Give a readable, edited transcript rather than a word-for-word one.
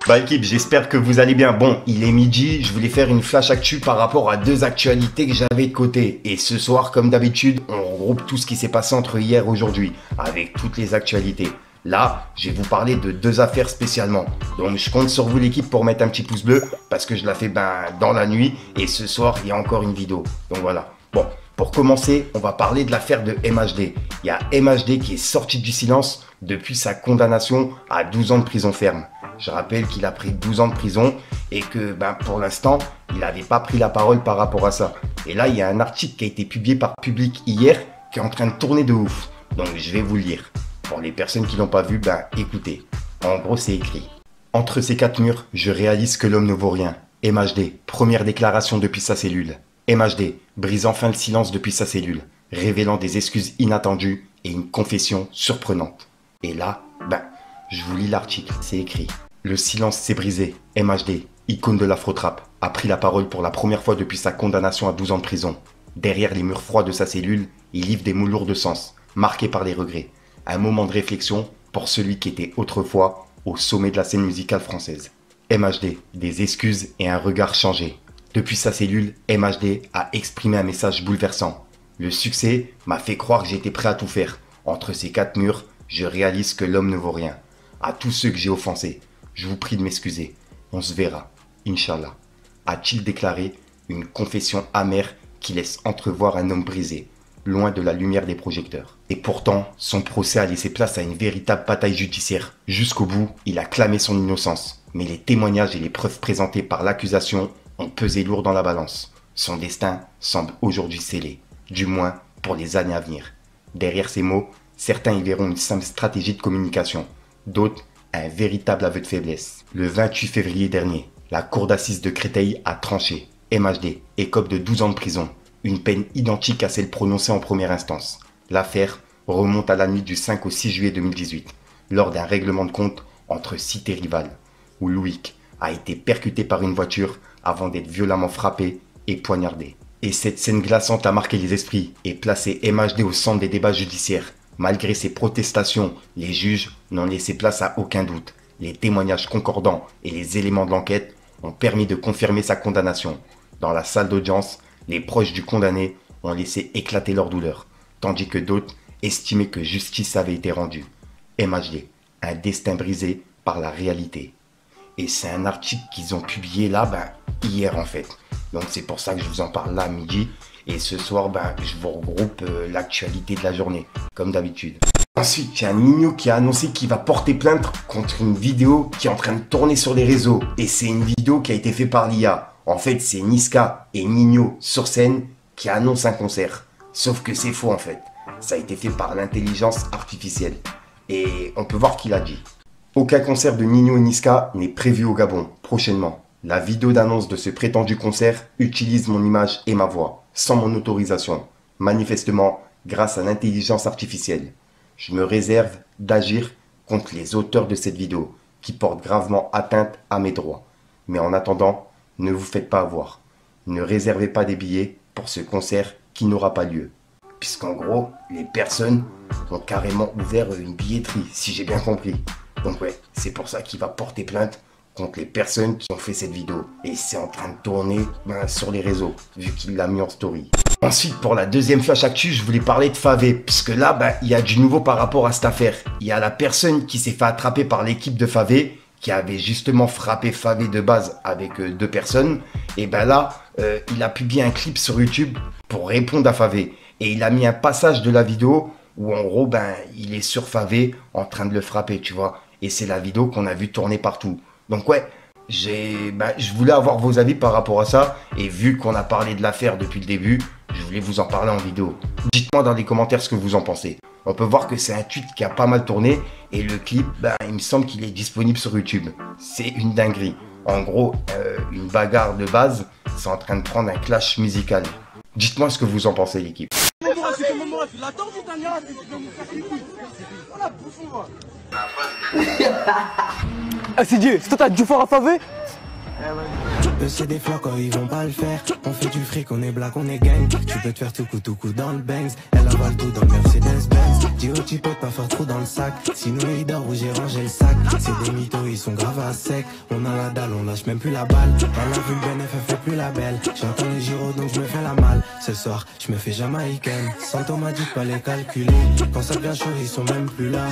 Bah équipe, j'espère que vous allez bien. Bon, il est midi, je voulais faire une flash actu par rapport à deux actualités que j'avais de côté. Et ce soir, comme d'habitude, on regroupe tout ce qui s'est passé entre hier et aujourd'hui, avec toutes les actualités. Là, je vais vous parler de deux affaires spécialement. Donc je compte sur vous l'équipe pour mettre un petit pouce bleu, parce que je la fais dans la nuit, et ce soir, il y a encore une vidéo. Donc voilà. Bon, pour commencer, on va parler de l'affaire de MHD. Il y a MHD qui est sorti du silence depuis sa condamnation à 12 ans de prison ferme. Je rappelle qu'il a pris 12 ans de prison et que pour l'instant, il n'avait pas pris la parole par rapport à ça. Et là, il y a un article qui a été publié par Public hier qui est en train de tourner de ouf. Donc, je vais vous le lire. Pour les personnes qui ne l'ont pas vu, écoutez. En gros, c'est écrit. Entre ces quatre murs, je réalise que l'homme ne vaut rien. MHD, première déclaration depuis sa cellule. MHD, brise enfin le silence depuis sa cellule, révélant des excuses inattendues et une confession surprenante. Et là, je vous lis l'article, c'est écrit. Le silence s'est brisé. MHD, icône de l'afro-trap, a pris la parole pour la première fois depuis sa condamnation à 12 ans de prison. Derrière les murs froids de sa cellule, il livre des mots lourds de sens, marqués par les regrets. Un moment de réflexion pour celui qui était autrefois au sommet de la scène musicale française. MHD, des excuses et un regard changé. Depuis sa cellule, MHD a exprimé un message bouleversant. Le succès m'a fait croire que j'étais prêt à tout faire. Entre ces quatre murs, je réalise que l'homme ne vaut rien. À tous ceux que j'ai offensés, je vous prie de m'excuser. On se verra, Inch'Allah. A-t-il déclaré une confession amère qui laisse entrevoir un homme brisé, loin de la lumière des projecteurs. Et pourtant, son procès a laissé place à une véritable bataille judiciaire. Jusqu'au bout, il a clamé son innocence. Mais les témoignages et les preuves présentées par l'accusation ont pesé lourd dans la balance. Son destin semble aujourd'hui scellé, du moins pour les années à venir. Derrière ces mots, certains y verront une simple stratégie de communication. D'autres, un véritable aveu de faiblesse. Le 28 février dernier, la cour d'assises de Créteil a tranché. MHD écope de 12 ans de prison, une peine identique à celle prononcée en première instance. L'affaire remonte à la nuit du 5 au 6 juillet 2018, lors d'un règlement de compte entre cités rivales, où Loïc a été percuté par une voiture avant d'être violemment frappé et poignardé. Et cette scène glaçante a marqué les esprits et placé MHD au centre des débats judiciaires. Malgré ses protestations, les juges n'ont laissé place à aucun doute. Les témoignages concordants et les éléments de l'enquête ont permis de confirmer sa condamnation. Dans la salle d'audience, les proches du condamné ont laissé éclater leur douleur, tandis que d'autres estimaient que justice avait été rendue. MHD, un destin brisé par la réalité. Et c'est un article qu'ils ont publié là, hier en fait. Donc c'est pour ça que je vous en parle là à midi. Et ce soir, je vous regroupe l'actualité de la journée, comme d'habitude. Ensuite, il y a Ninho qui a annoncé qu'il va porter plainte contre une vidéo qui est en train de tourner sur les réseaux. Et c'est une vidéo qui a été faite par l'IA. En fait, c'est Niska et Ninho sur scène qui annoncent un concert. Sauf que c'est faux en fait. Ça a été fait par l'intelligence artificielle. Et on peut voir qu'il a dit. Aucun concert de Ninho et Niska n'est prévu au Gabon prochainement. La vidéo d'annonce de ce prétendu concert utilise mon image et ma voix, sans mon autorisation, manifestement grâce à l'intelligence artificielle. Je me réserve d'agir contre les auteurs de cette vidéo, qui portent gravement atteinte à mes droits. Mais en attendant, ne vous faites pas avoir. Ne réservez pas des billets pour ce concert qui n'aura pas lieu. Puisqu'en gros, les personnes ont carrément ouvert une billetterie, si j'ai bien compris. Donc ouais, c'est pour ça qu'il va porter plainte contre les personnes qui ont fait cette vidéo. Et c'est en train de tourner sur les réseaux, vu qu'il l'a mis en story. Ensuite, pour la deuxième flash actu, je voulais parler de Favé. Puisque là, il y a du nouveau par rapport à cette affaire. Il y a la personne qui s'est fait attraper par l'équipe de Favé, qui avait justement frappé Favé de base avec deux personnes. Et là, il a publié un clip sur YouTube pour répondre à Favé. Et il a mis un passage de la vidéo où en gros, il est sur Favé en train de le frapper, tu vois. Et c'est la vidéo qu'on a vu tourner partout. Donc ouais, je voulais avoir vos avis par rapport à ça. Et vu qu'on a parlé de l'affaire depuis le début, je voulais vous en parler en vidéo. Dites-moi dans les commentaires ce que vous en pensez. On peut voir que c'est un tweet qui a pas mal tourné. Et le clip, il me semble qu'il est disponible sur YouTube. C'est une dinguerie. En gros, une bagarre de base, c'est en train de prendre un clash musical. Dites-moi ce que vous en pensez, l'équipe. Ah c'est Dieu, c'est toi t'as du fort à Favé? Eux c'est des flocs, quand ils vont pas le faire. On fait du fric, on est black, on est gang. Tu peux te faire tout coup dans le bangs. Elle avale tout dans le Mercedes-Benz. Dis oh tu peux pas faire trop dans le sac. Sinon il dort où j'ai rangé le sac. C'est des mythos, ils sont graves à sec. On a la dalle, on lâche même plus la balle. Elle a vu le bénéf, elle fait plus la belle. J'entends les gyros donc je me fais la malle. Ce soir, je me fais jamaïcaine. Santo m'a dit de pas les calculer. Quand ça devient chaud, ils sont même plus là.